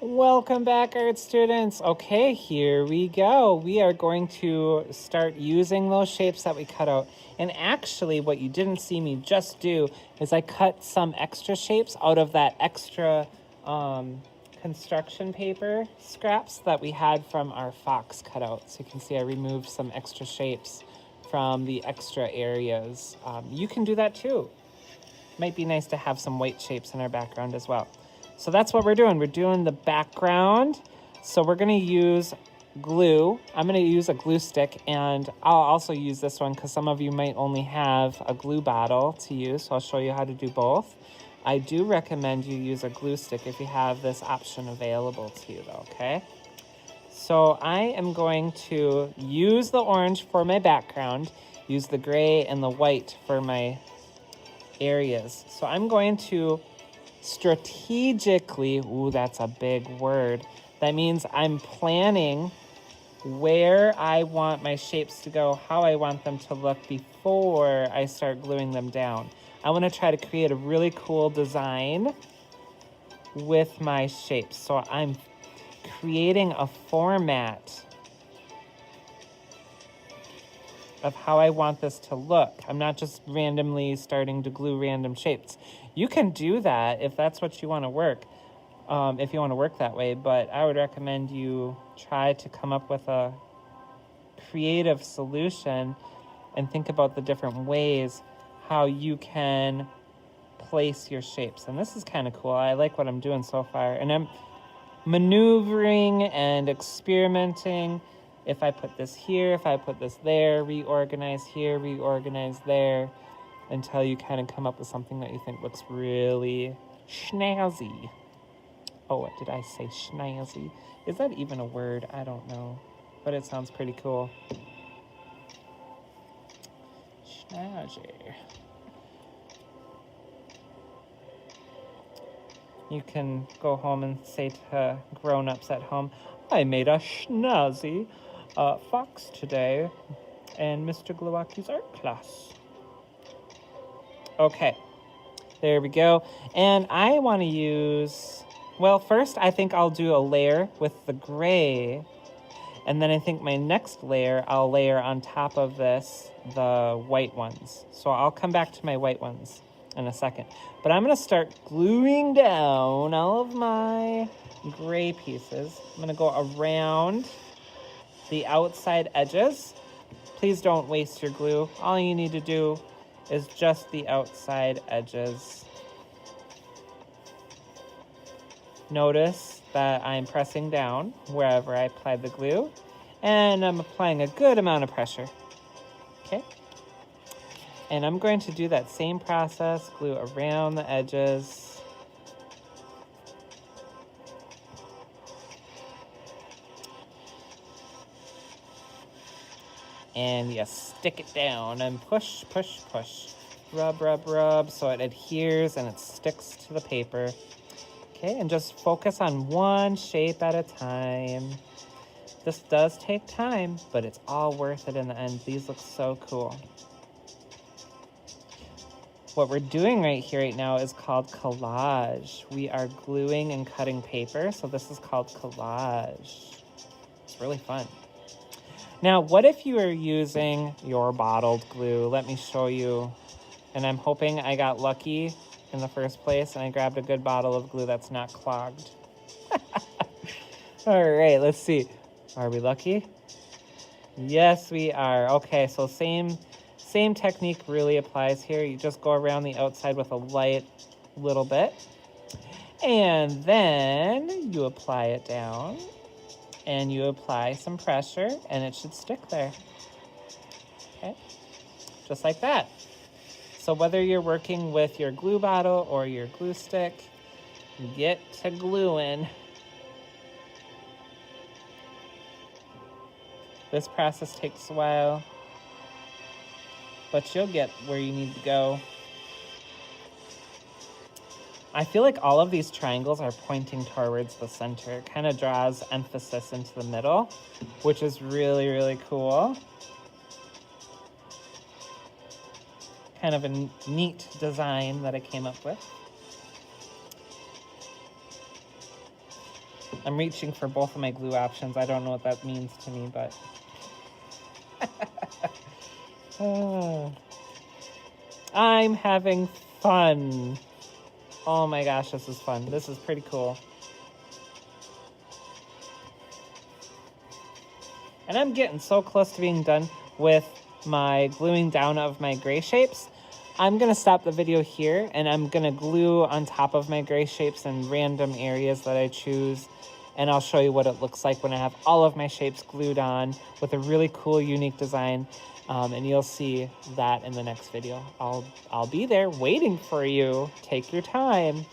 Welcome back, art students. Okay, here we go. We are going to start using those shapes that we cut out. And actually, what you didn't see me just do is I cut some extra shapes out of that extra construction paper scraps that we had from our fox cutout. So you can see I removed some extra shapes from the extra areas. You can do that too. Might be nice to have some white shapes in our background as well. So that's what we're doing. We're doing the background. So we're gonna use glue. I'm gonna use a glue stick, and I'll also use this one because some of you might only have a glue bottle to use. So I'll show you how to do both. I do recommend you use a glue stick if you have this option available to you though, okay? So I am going to use the orange for my background, use the gray and the white for my areas. So I'm going to strategically, ooh, that's a big word. That means I'm planning where I want my shapes to go, how I want them to look before I start gluing them down. I want to try to create a really cool design with my shapes. So I'm creating a format of how I want this to look. I'm not just randomly starting to glue random shapes. You can do that if that's what you want to work, if you want to work that way, but I would recommend you try to come up with a creative solution and think about the different ways how you can place your shapes. And this is kind of cool. I like what I'm doing so far. And I'm maneuvering and experimenting. If I put this here, if I put this there, reorganize here, reorganize there, until you kind of come up with something that you think looks really snazzy. Oh, what did I say? Snazzy. Is that even a word? I don't know. But it sounds pretty cool. Snazzy. You can go home and say to grown-ups at home, I made a snazzy fox today in Mr. Gluwaki's art class. Okay, there we go. And I want to use, well, first I think I'll do a layer with the gray. And then I think my next layer, I'll layer on top of this the white ones. So I'll come back to my white ones in a second. But I'm going to start gluing down all of my gray pieces. I'm going to go around the outside edges. Please don't waste your glue. All you need to do is just the outside edges. Notice that I'm pressing down wherever I applied the glue, and I'm applying a good amount of pressure. Okay? And I'm going to do that same process, glue around the edges. And you stick it down and push, push, push. Rub, rub, rub, so it adheres and it sticks to the paper. Okay, and just focus on one shape at a time. This does take time, but it's all worth it in the end. These look so cool. What we're doing right here, right now, is called collage. We are gluing and cutting paper, so this is called collage. It's really fun. Now, what if you are using your bottled glue? Let me show you. And I'm hoping I got lucky in the first place and I grabbed a good bottle of glue that's not clogged. All right, let's see. Are we lucky? Yes, we are. Okay, so same technique really applies here. You just go around the outside with a light little bit. And then you apply it down. And you apply some pressure, and it should stick there. Okay, just like that. So whether you're working with your glue bottle or your glue stick, get to gluing. This process takes a while, but you'll get where you need to go. I feel like all of these triangles are pointing towards the center. It kind of draws emphasis into the middle, which is really, really cool. Kind of a neat design that I came up with. I'm reaching for both of my glue options. I don't know what that means to me, but... I'm having fun. Oh my gosh, this is fun. This is pretty cool. And I'm getting so close to being done with my gluing down of my gray shapes. I'm gonna stop the video here and I'm gonna glue on top of my gray shapes in random areas that I choose. And I'll show you what it looks like when I have all of my shapes glued on with a really cool, unique design. And you'll see that in the next video. I'll be there waiting for you. Take your time.